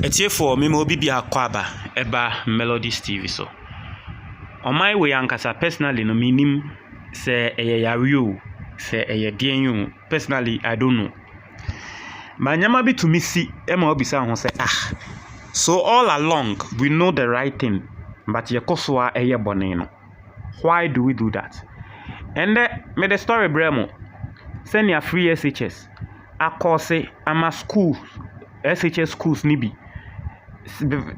Etie for me mo bibi akwaba eba Melodies TV so. On my way ankasa personally no minim say eye yare say eye den personally I don't know. Manyama bi to me see ema obisa ho say so all along we know the right thing but yekoso a eye bone no. Why do we do that? And me the story bremo send your free SHS akose ama school SHS schools nibi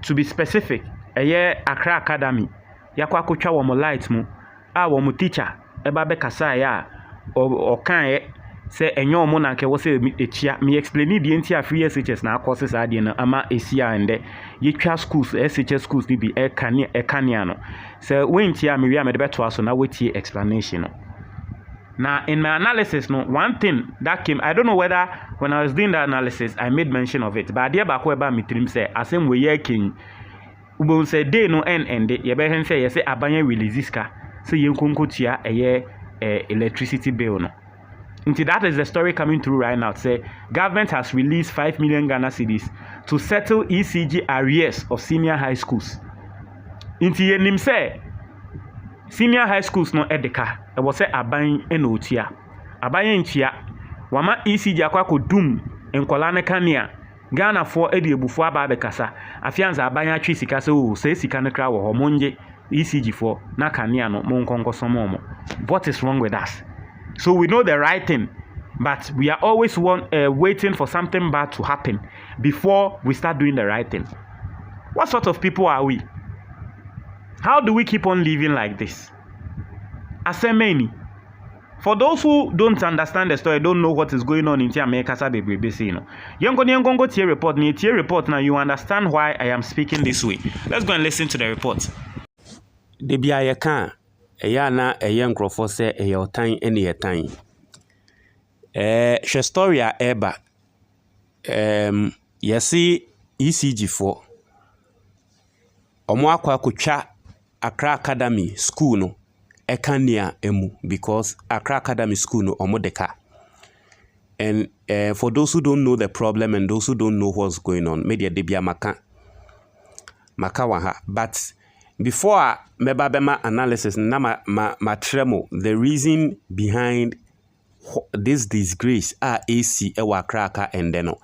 to be specific Accra Academy yakwa akotwa wo light mu a wo teacher eba be kasa ya o kan say enyo mo na nke wo say etia me explain the entire free SHS na courses ade na ama esia ende yetwa schools SHS schools nibi ekania no say wentia me wi am de beto aso na wetie explanation no. Now, in my analysis, no, one thing that came, I don't know whether when I was doing the analysis, I made mention of it, but I did back where me trim say, as same way king, we say day no end, ye be hen say, ye say abanye release ka, so ye kunko tia electricity bill no. Until that is the story coming through right now. Say government has released 5 million Ghana cedis to settle ECG arrears of senior high schools. Until ye nim say. Senior high schools no edeka e wo say aban ena otia aban ntia wama ECG akwa kodum enkola ne kanea Ghana for edi ebufu aba bekasa afianza aban atwi sika se o say sika ne kra wo ho monje ECG for na kanea no monkonko somo. What is wrong with us? So we know the right thing, but we are always waiting for something bad to happen before we start doing the right thing. What sort of people are we? How do we keep on living like this? Many. For those who don't understand the story, don't know what is going on in America, Tier report now, you understand why I am speaking this way. Let's go and listen to the report. The Bia can a young crofo say a your time any time. She story eba yesi ECG for Omo akwa kucha Accra Academy School no ekania emu because Accra Academy School no omodeka. And for those who don't know the problem and those who don't know what's going on, media debia maka waha. But before meba bema analysis na ma tremo the reason behind this disgrace AC ewa Accra and deno.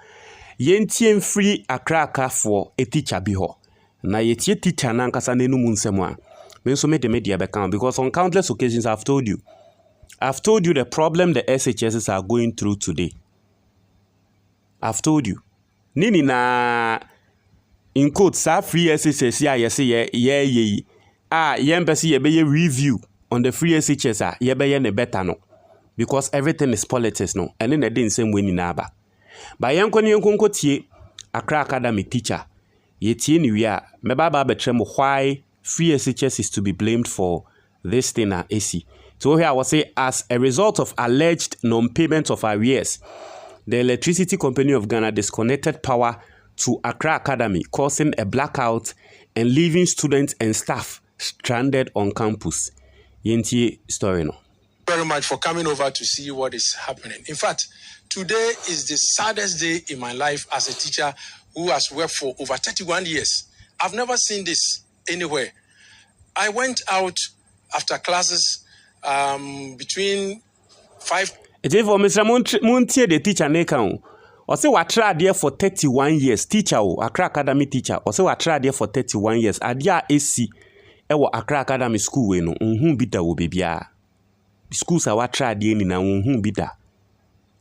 Yentien free Accra for a teacher biho. Na yetie teacher na nkasa nenu munsemu a me so me de media back because on countless occasions I've told you the problem the SHSs are going through today. I've told you nini na in quotes sa free SHS ya yesi ye yembesi ye be review on the free SHS ye be ne better no because everything is politics no and then the same way ni na ba ba yenko tie Accra Academy teacher yetie ni wi a meba ba betrem why free SHS is to be blamed for this thing at AC. So here I will say as a result of alleged non-payment of arrears, the Electricity Company of Ghana disconnected power to Accra Academy, causing a blackout and leaving students and staff stranded on campus. Yentie story no. Very much for coming over to see what is happening. In fact, today is the saddest day in my life as a teacher who has worked for over 31 years. I've never seen this anywhere. I went out after classes between 5. It is for Mr. Muntie, the teacher Nekan. Or say what tried there for 31 years. Teacher, Accra Academy teacher. Or say what tried there for 31 years. Adia AC, ewa Accra Academy school we no. Bida wo bibia. Schools are what tried there ni na bida.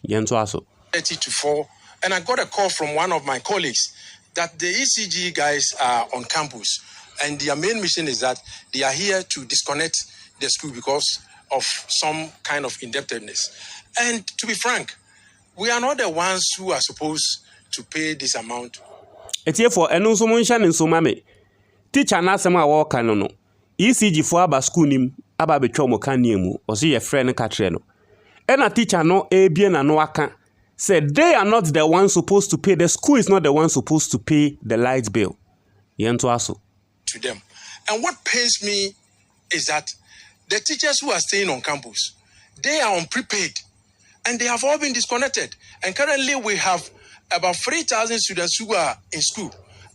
Yenso aso. 30 to 4, and I got a call from one of my colleagues that the ECG guys are on campus, and their main mission is that they are here to disconnect the school because of some kind of indebtedness. And to be frank, we are not the ones who are supposed to pay this amount. It's here for enunso munshan nso mame. Teacher na asema wa ka no. ECG for aba school nim aba betwa mo kan niemu. O se ye friend ka tre no. And a teacher no ebie na no aka said they are not the ones supposed to pay. The school is not the one supposed to pay the light bill. To them. And what pains me is that the teachers who are staying on campus, they are on prepaid and they have all been disconnected. And currently we have about 3,000 students who are in school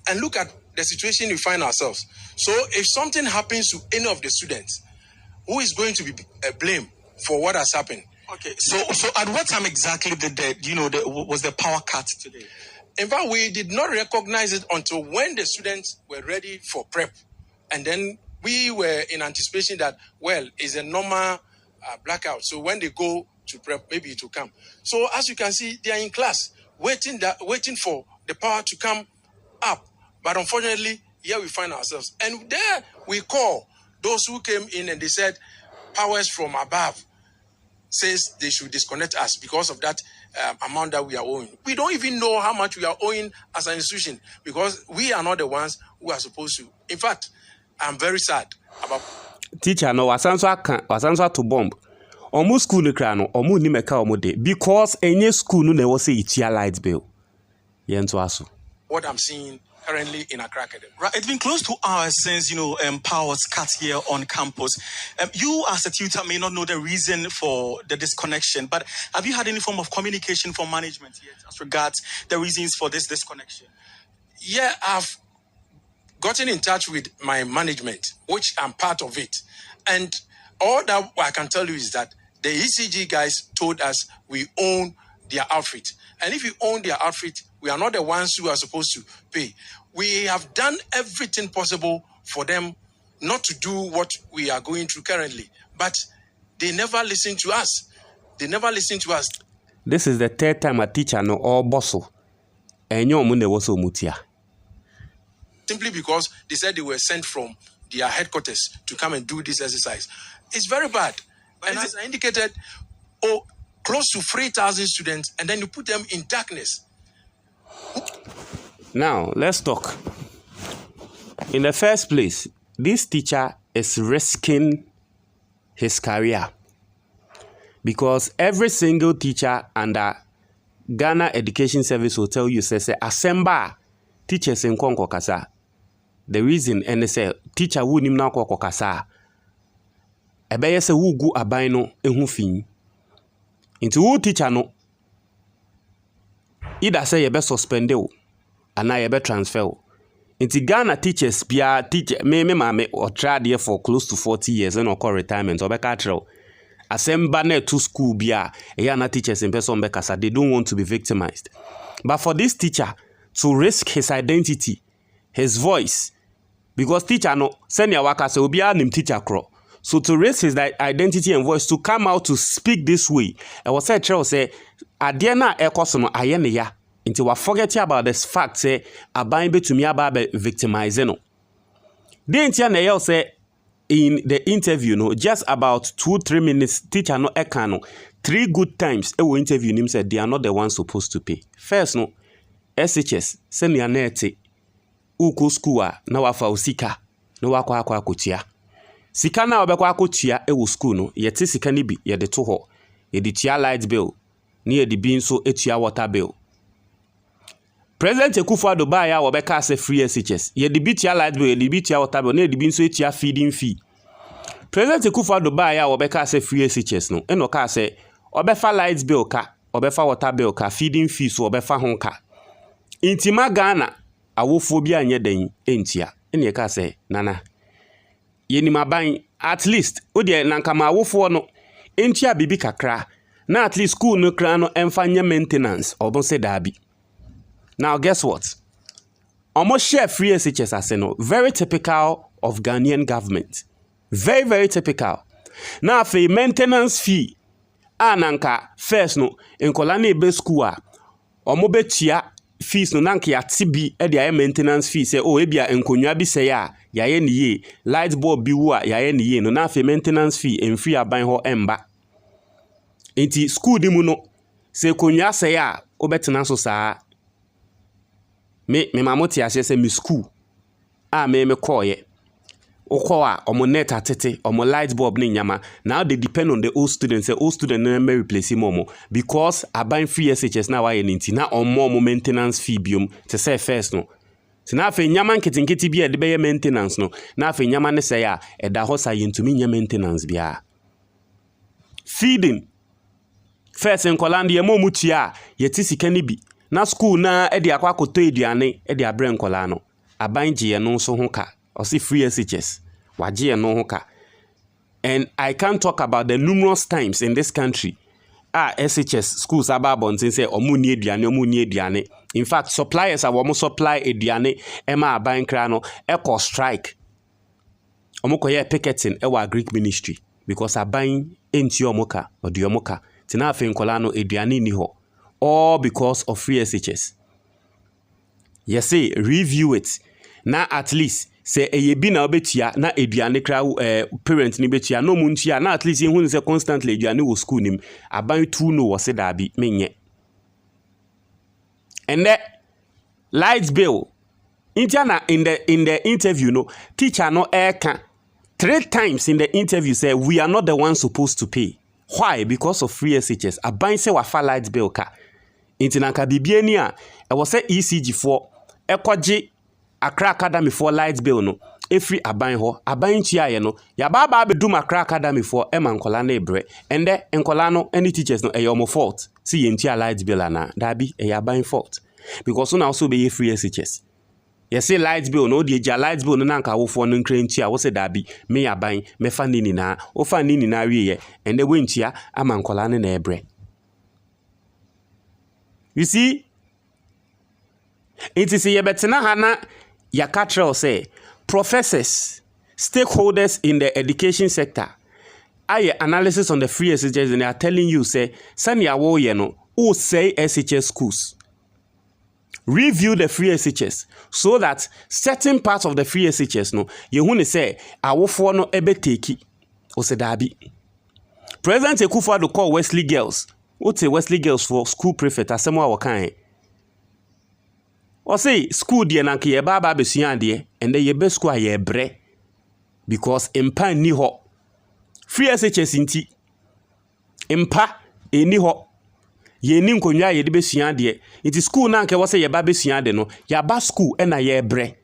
and look at the situation we find ourselves. So if something happens to any of the students, who is going to be blamed for what has happened? Okay, so at what time exactly was the power cut today? In fact, we did not recognize it until when the students were ready for prep. And then we were in anticipation that, well, it's a normal blackout. So when they go to prep, maybe it will come. So as you can see, they are in class, waiting for the power to come up. But unfortunately, here we find ourselves. And there we call those who came in and they said, powers from above says they should disconnect us because of that amount that we are owing. We don't even know how much we are owing as an institution because we are not the ones who are supposed to. In fact, I'm very sad about. Teacher, no, wasanso to bomb. Omu school no kra no, omu ni meka omu de because enye school no na wo say itia light bill. Yento aso. What I'm seeing currently in Accra Academy. Right, it's been close to hours since power was cut here on campus. You as a tutor may not know the reason for the disconnection, but have you had any form of communication from management yet as regards the reasons for this disconnection? Yeah, I've gotten in touch with my management, which I'm part of it, and all that I can tell you is that the ECG guys told us we own their outfit, and if you own their outfit, we are not the ones who are supposed to pay. We have done everything possible for them not to do what we are going through currently, but they never listen to us. This is the third time a teacher no all bustle. And you was mutia. Simply because they said they were sent from their headquarters to come and do this exercise. It's very bad. But and as I indicated, close to 3,000 students, and then you put them in darkness. Now, let's talk. In the first place, this teacher is risking his career because every single teacher under Ghana Education Service will tell you, say, Asemba, teachers in Konko Kasa. The reason, and they say, teacher who nim na Konko Kasa, ebeye se wu gu aban no ehu fin. Into who teacher no, either say you be suspend o, and you be transfer o. Into Ghana teachers teacher me or try there for close to 40 years and or retirement or be catro. Asemba ne to school bia na teachers in person be kasa, they don't want to be victimized. But for this teacher to risk his identity, his voice, because teacher no send ya waka se obi nim teacher kro. So to risk his identity and voice to come out to speak this way, I was say Charles say adiana ekoso no aye ne ya until we forget about this fact say aban betumi aba victimize no. Then tia na yell say in the interview no just about 2-3 minutes teacher no ekano 3 good times e wo interview him said they are not the ones supposed to pay. First no SHS send ya net uko school na wafa usika na wakwa akotia. Sika na obekwa akotia e wo school no yete sika ni bi ye de to ho ye de tia light bill ni ye de bi nso etua water bill. President Akufo-Addo ba ya obeka se free SHS ye de bi tia light bill ye de bi tia water bill na ye de bi nso etua feeding fee. President Akufo-Addo ba ya obeka se free SHS no eno ka se obefa light bill ka obefa water bill ka feeding fee so obefa ho ka. Intima Ghana awofo bi anye den entia ene ka se nana yeni maban at least odi nanka ma awofo no entia bibi kakra na at least school no kra no emfanya maintenance obon se dabi. Now guess what? Almost share free SHS as no very typical of Ghanaian government. Very very typical. Now for maintenance fee nanka first no enkola na ebe school a omo betia fees no nanka ya tibi e de maintenance fee say ebia enkonwa bi say ya ye ne ye light bulb bi wo a ye ne ye no na fe maintenance fee en free aban ho emba enti school di mu no say konwa say ya obetena so saa me mamoti ase say me school me koye okoa omo net atete omo light bulb ni nyama. Now they depend on the old students. The old student may replace him because aban free SHS na why nti na omo maintenance fee biom to say first no. So na fe nyama nketinketi bia de be maintenance no. Na fe nyama ne say ya e da ho say ntumi nya maintenance bia. Feeding first in Kolandi ye momutia ye ti sika ni bi. Na school na e de akwa koto eduane e de abre nkola no. aban gye no so ho ka or see free SHS wagye no ho ka. And I can't talk about the numerous times in this country SHS schools ababontin say omuni aduane. In fact, suppliers are almost supply aduane ema aban kra no eko strike. Omokoye picketing ewa Greek ministry because aban enti omoka odi omoka. Tina afi nkola no aduane ni ho. All because of free SHS. Yes, say review it. Now at least say eye bi na obetua na aduane kra parent ni betua no muntua na at least hu say constantly aduane wo school nim aban tu no wo se da bi menye. And the lights bill in the interview no teacher no can 3 times in the interview say we are not the ones supposed to pay. Why? Because of free SHS. Aban say wafa lights bill ka. Inti nanka bibie ni a e wo say ECG for ekwaje Accra Academy for lights bill no every aban ho aban tua ye no ya ba be do Accra Academy for ema nkola na ebre ende nkola no any teachers no eyo fault see ye ntua lights bill ana da bi e aban fault because una also be free SHS. You say lights bill no the lights bill no nanka wo for no nkra ntua wo say da bi me aban me fa ni na o fa ni na wie ye ende we ntua ama nkola na ebre. You see, it is a betena hana yakatra say professors, stakeholders in the education sector. Aye analysis on the free SHS and they are telling you say sanya wo ye no o say SHS schools. Review the free SHS so that certain parts of the free SHS no you hu say awofo no ebe take o se dabi. President Akufo-Addo call Wesley Girls. What's a Wesley Girls for school prefect asemo a wakan. Or say school die na ke ye baba besua de and the ye be school ye bre because empa ni ho. Free SHS inti empa eni ho. Ye ni nkonwa ye de besua de inti school na nke wo say ye baba besua de no ya ba school e na ye bre.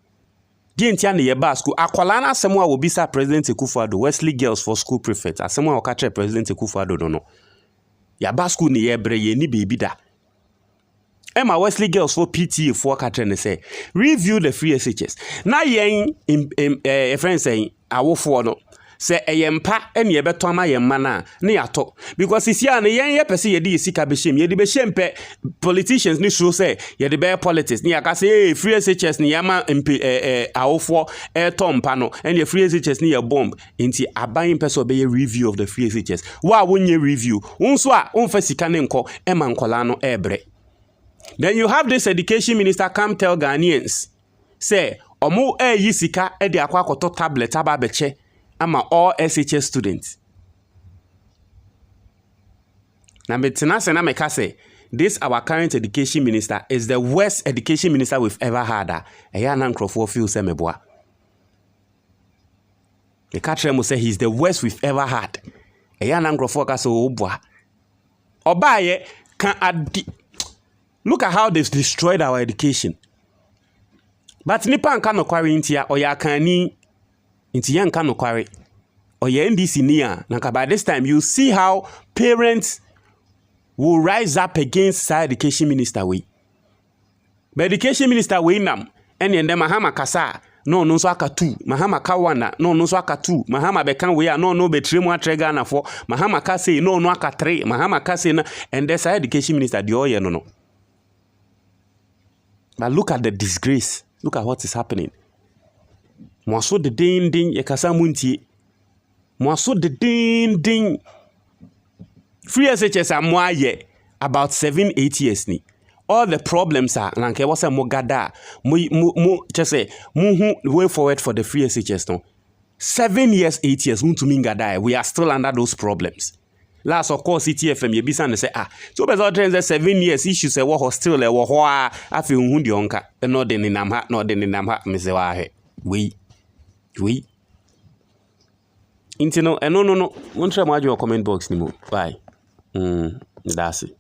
Die ntia na ye ba school akwala na asemo a obisa President Akufo-Addo Wesley Girls for school prefect asemo a okache President Akufo-Addo no. Ya ba school ni ye bre ye ni baby da. Emma Wesley Girls for PTA for katren say review the free SHS. Na yen a friend saying awofo no say eyempa ene ye beto ama yemma na yato because isi an yen ye pese ye di sika be shem ye di be shempe politicians ni show say ye di be politics ni aka say free SHS ni yama awofo tompa no ene free SHS ni ye bomb inti aban pese be ye review of the free SHS wa wonye review unso a unfa sika ne nko ema nkola no ebre. Then you have this education minister come tell Ghanaians say omo yisika e de akwa akoto tablet ababeche ama all SHS students. Na metina se na meka say this our current education minister is the worst education minister we've ever had. Eya na nkrofo feel say meboa. The Katremo say he's the worst we've ever had. Eya na nkrofo ka so oboa. Obaye can adi. Look at how they've destroyed our education. But nipa nka no kwari ntia oya kani ntia nka no kwari oya NDC nia na by this time you see how parents will rise up against our education minister we. But education minister we nam ene ende mahama kasa no so akatu mahama kawana no so akatu mahama bekan we no betremu atrega na for mahama ka say no akatre mahama ka say na and this education minister the oye no. But look at the disgrace. Look at what is happening. Mwaso de ding yekasa munti. Mwaso de ding. Free SHS amwaye about 7-8 years ni. All the problems are nanke wasa mogada. Just say way forward for the free SHS no. 7 years, 8 years gada. We are still under those problems. Last of course CTFM you be say so better trends 7 years issues say wo still e wo ho a afi hu di onka no de ni nam ha me say wa he we intino no won try mo ajo comment box ni mo bye that's it.